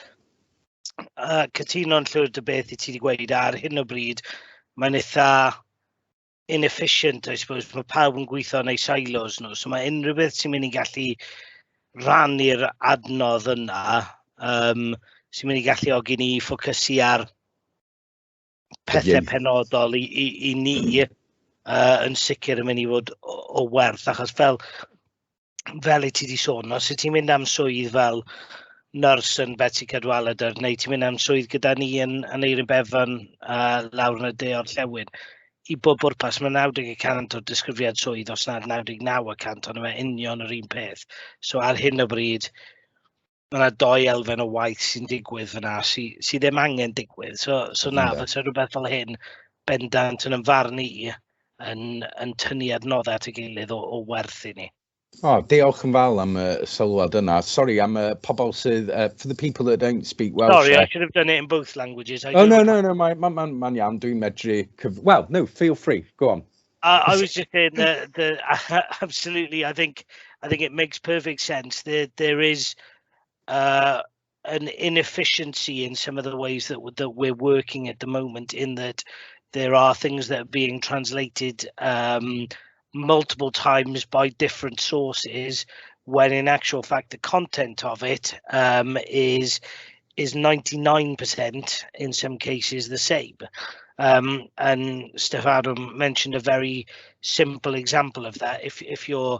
cytuno'n llwyr dy beth I ti wedi gweud ar hyn o bryd, mae'n eitha inefficient, I suppose, mae pawb yn gweithio neu silos nhw, so mae unrhyw beth sy'n mynd I gallu rannu'r adnodd yna, sy'n mynd I galluogi ni ffocysu ar pethau penodol I ni yn sicr yn mynd I fod o werth, achos fel I ti wedi sôn, os ti'n mynd am swydd fel nyrs yn Betsi Cadwaladr, neu ti'n mynd am swydd gyda ni yn Erbyn lawr yn y de orllewin, I bob bwrpas mae 90% o'r disgrifiad swydd, os nad 99% ond mae union yr un peth. So ar hyn o bryd, mae 'na 2 elfen o waith sy'n digwydd fyna sy ddim angen digwydd. So na, fysa rhywbeth fel hyn bendant yn farn I yn tynnu adnoddau at y gilydd o werth I ni. Oh, diolch yn fawr am y sylwad yna. Sorry, am y pobl sydd, for the people that don't speak Welsh. Sorry, I should have done it in both languages. No, mae'n iawn, dwi'n medru... Well, no, feel free, go on. I was just saying that absolutely, I think it makes perfect sense. There is an inefficiency in some of the ways that we're working at the moment, in that there are things that are being translated multiple times by different sources, when in actual fact the content of it is 99% in some cases the same. And Stefano mentioned a very simple example of that. If you're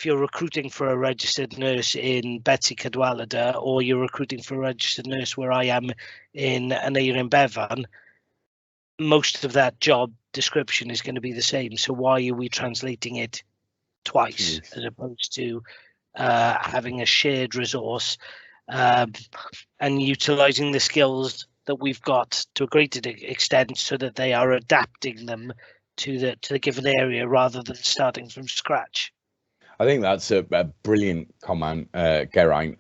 recruiting for a registered nurse in Betsi Cadwaladr, or you're recruiting for a registered nurse where I am in Erbyn, most of that job description is going to be the same. So why are we translating it twice as opposed to having a shared resource and utilizing the skills that we've got to a greater extent, so that they are adapting them to the given area rather than starting from scratch? I think that's a brilliant comment, Geraint.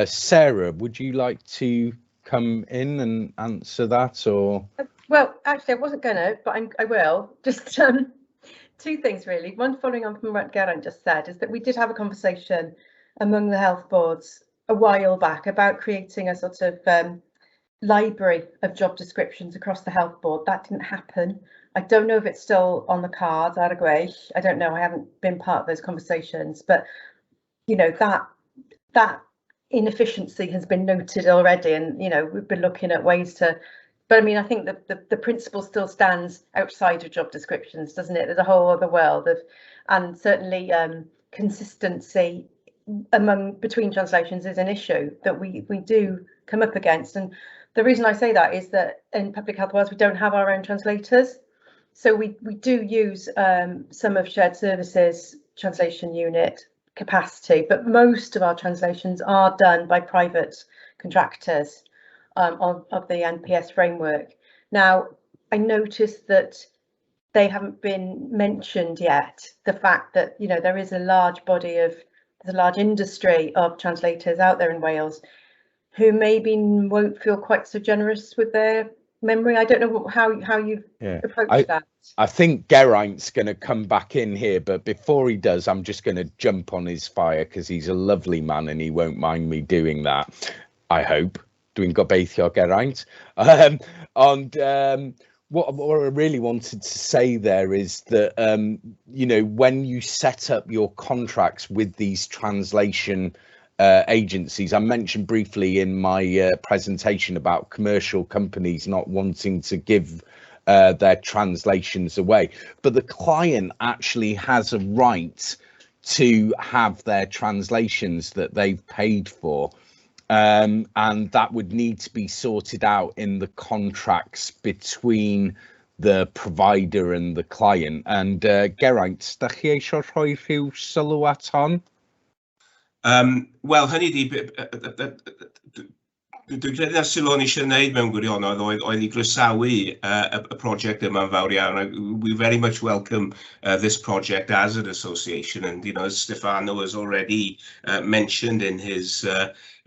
Sarah, would you like to come in and answer that, or? Well, actually, I wasn't going to, but I will. Just 2 things, really. One, following on from what Geraint just said, is that we did have a conversation among the health boards a while back about creating a sort of library of job descriptions across the health board. That didn't happen. I don't know if it's still on the cards, ar y gweill. I don't know. I haven't been part of those conversations, but you know, that inefficiency has been noted already, and you know, we've been looking at ways to. But I mean, I think that the principle still stands outside of job descriptions, doesn't it? There's a whole other world of, and certainly consistency between translations is an issue that we do come up against. And the reason I say that is that in Public Health Wales we don't have our own translators, so we do use some of Shared Services translation unit capacity, but most of our translations are done by private contractors of the NPS framework. Now, I noticed that they haven't been mentioned yet, the fact that, you know, there is a large body of, there's a large industry of translators out there in Wales who maybe won't feel quite so generous with their memory. I don't know how you approach that. I think Geraint's going to come back in here, but before he does, I'm just going to jump on his fire because he's a lovely man and he won't mind me doing that. I hope. Dwi'n gobeithio, Geraint. What I really wanted to say there is that, you know, when you set up your contracts with these translation agencies, I mentioned briefly in my presentation about commercial companies not wanting to give their translations away, but the client actually has a right to have their translations that they've paid for. And that would need to be sorted out in the contracts between the provider and the client. And Geraint, da chi eisiau rhoi rhyw sylw at hon? Wel, hynny di, dwi'n credu na sylw o'n eisiau gwneud mewn gwirionedd oedd i groesawu y prosiect yma'n fawr iawn. We very much welcome this project as an association, and you know, as Stefano has already mentioned in his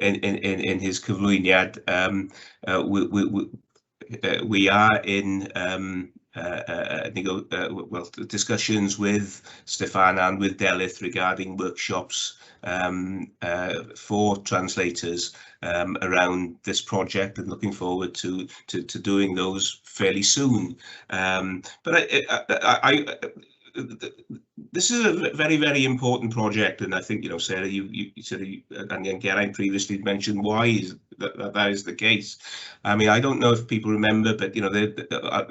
cyflwyniad, we are in discussions with Stefan and with Delith regarding workshops for translators around this project, and looking forward to doing those fairly soon. But this is a very, very important project, and I think, you know, Sarah, you said, and Geraint previously mentioned why that is the case. I mean, I don't know if people remember, but you know,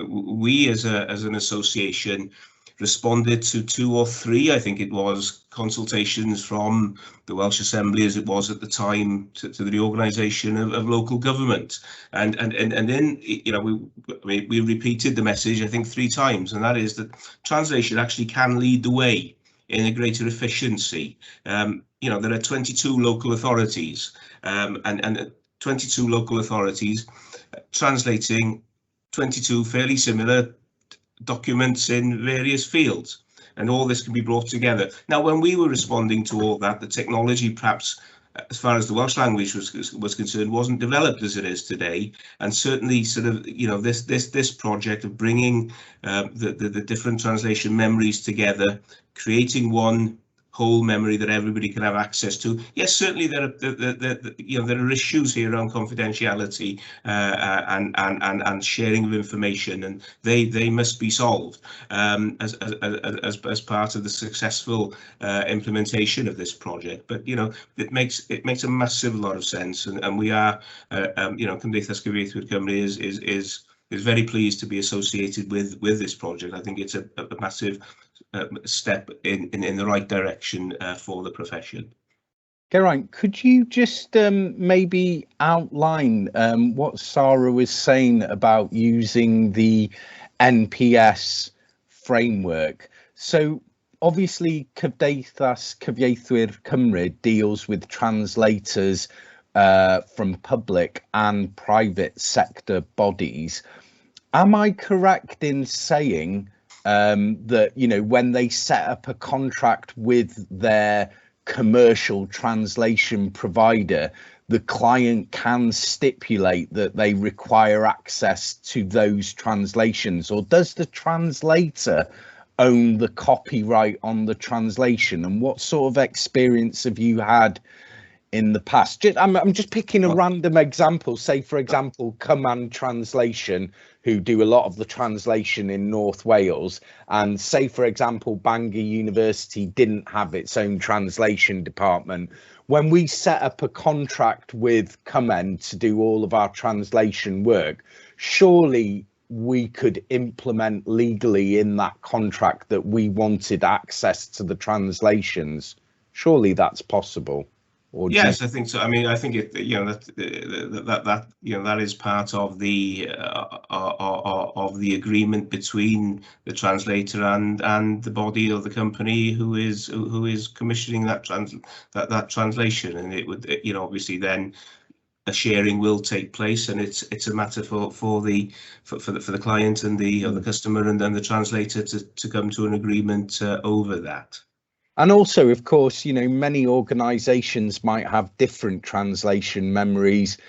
we as an association responded to 2 or 3, I think it was, consultations from the Welsh Assembly, as it was at the time, to the reorganisation of local government, and then, you know, we repeated the message, I think, 3 times, and that is that translation actually can lead the way in a greater efficiency. You know, there are 22 local authorities, and 22 local authorities translating 22 fairly similar documents in various fields, and all this can be brought together. Now, when we were responding to all that, the technology, perhaps as far as the Welsh language was concerned, wasn't developed as it is today, and certainly sort of, you know, this project of bringing the different translation memories together, creating one whole memory that everybody can have access to. Yes, certainly there are issues here around confidentiality and sharing of information, and they must be solved as part of the successful implementation of this project. But you know, it makes a massive lot of sense, and we are, you know, Cymdeithas Cyfieithu Cymru is very pleased to be associated with this project. I think it's a massive step in the right direction for the profession. Geraint, could you just maybe outline what Sarah was saying about using the NPS framework? So obviously Cymdeithas Cyfieithwyr Cymru deals with translators from public and private sector bodies. Am I correct in saying that, you know, when they set up a contract with their commercial translation provider, the client can stipulate that they require access to those translations, or does the translator own the copyright on the translation? And what sort of experience have you had in the past? I'm just picking a random example. Say, for example, Command Translation, who do a lot of the translation in North Wales, and say, for example, Bangor University didn't have its own translation department. When we set up a contract with Command to do all of our translation work, surely we could implement legally in that contract that we wanted access to the translations. Surely that's possible. Or yes, I think so. I mean, I think it, you know, that you know, that is part of the agreement between the translator and the body or the company who is commissioning that translation, and it would, you know, obviously then a sharing will take place, and it's a matter for the client and the customer and then the translator to come to an agreement over that. And also, of course, you know, many organisations might have different translation memories.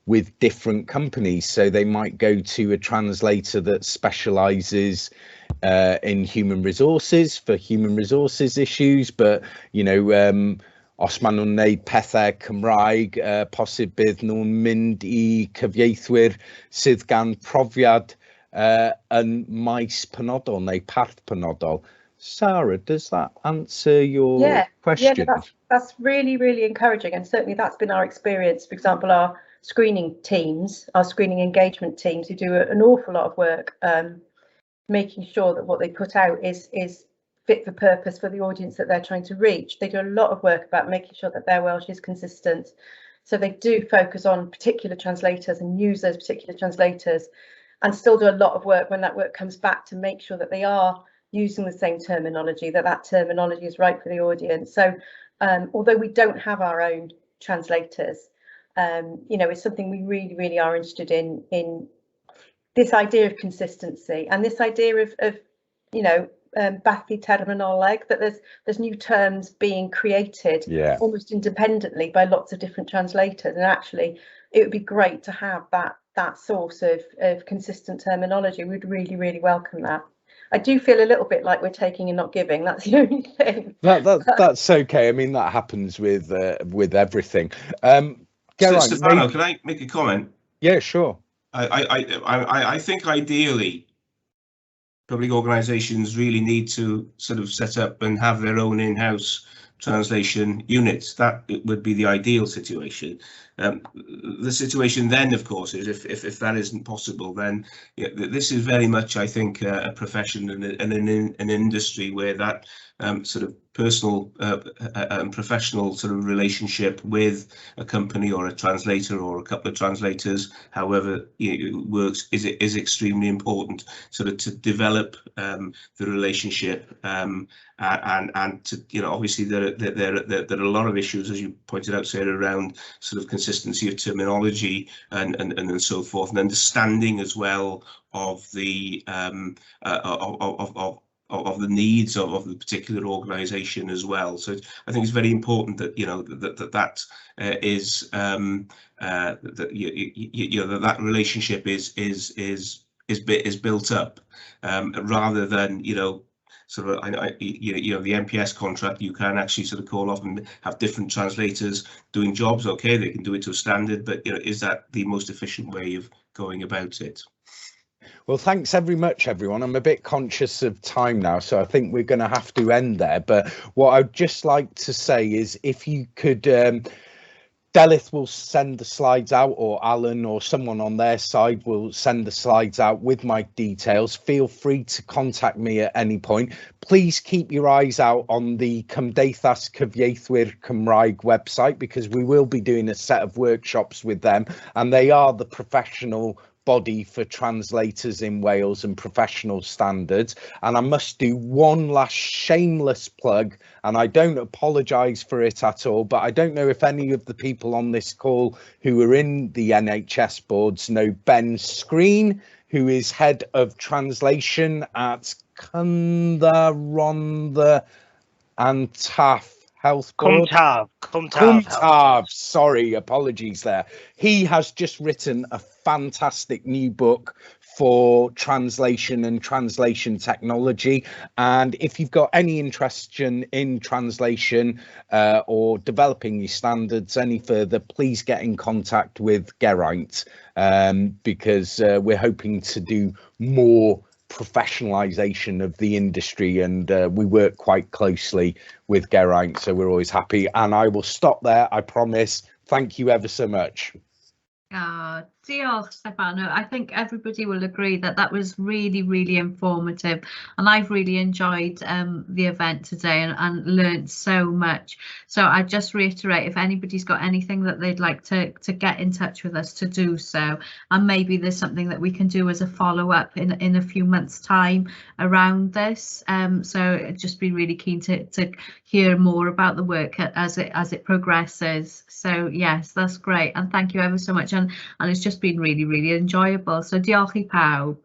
with different companies. So they might go to a translator that specialises in human resources for human resources issues, but os maen nhw'n neud pethau Cymraeg, posib bydd nhw'n mynd I cyfieithwyr sydd gan profiad yn maes penodol neu parth penodol. Sarah, does that answer your question? Yeah, that's really, really encouraging, and certainly that's been our experience. For example, our screening teams, our screening engagement teams, who do an awful lot of work making sure that what they put out is fit for purpose for the audience that they're trying to reach. They do a lot of work about making sure that their Welsh is consistent. So they do focus on particular translators and use those particular translators, and still do a lot of work when that work comes back to make sure that they are using the same terminology, that terminology is right for the audience. So although we don't have our own translators, it's something we really, really are interested in this idea of consistency and this idea of bathu terminoleg, that there's new terms being created almost independently by lots of different translators, and actually it would be great to have that source of consistent terminology. We'd really, really welcome that. I do feel a little bit like we're taking and not giving. That's the only thing. That's okay. I mean, that happens with everything. Stefano, can I make a comment? Yeah, sure. I think ideally public organisations really need to sort of set up and have their own in-house translation units. That would be the ideal situation. The situation then, of course, is if that isn't possible, then this is very much, I think, a profession and an industry where that sort of personal and professional sort of relationship with a company or a translator or a couple of translators, however it works, is extremely important, sort of to develop the relationship and to obviously there are a lot of issues, as you pointed out, Sarah, around sort of consistency of terminology and so forth, and understanding as well of the of the needs of the particular organisation as well. So I think it's very important that that relationship is built up rather than sort of the MPS contract. You can actually sort of call off and have different translators doing jobs. Okay, they can do it to a standard, but is that the most efficient way of going about it? Well, thanks very much, everyone. I'm a bit conscious of time now, so I think we're going to have to end there. But what I'd just like to say is if you could, Delith will send the slides out, or Alan or someone on their side will send the slides out with my details. Feel free to contact me at any point. Please keep your eyes out on the Cymdeithas Cyfieithwyr Cymraeg website, because we will be doing a set of workshops with them, and they are the professional body for translators in Wales and professional standards. And I must do one last shameless plug, and I don't apologise for it at all, but I don't know if any of the people on this call who are in the NHS boards know Ben Screen, who is head of translation at Cynda and Taff Health Board. Cwmtaf, sorry, apologies there. He has just written a fantastic new book for translation and translation technology, and if you've got any interest in translation or developing your standards any further, please get in contact with Geraint, because we're hoping to do more professionalization of the industry, and we work quite closely with Geraint, so we're always happy. And I will stop there, I promise. Thank you ever so much. Diolch, Stefano. I think everybody will agree that that was really, really informative, and I've really enjoyed the event today and learned so much. So I just reiterate, if anybody's got anything that they'd like to get in touch with us, to do so, and maybe there's something that we can do as a follow-up in a few months' time around this. So I'd just be really keen to hear more about the work as it progresses. So yes, that's great, and thank you ever so much, and it's just been really, really enjoyable. So diolch I pawb.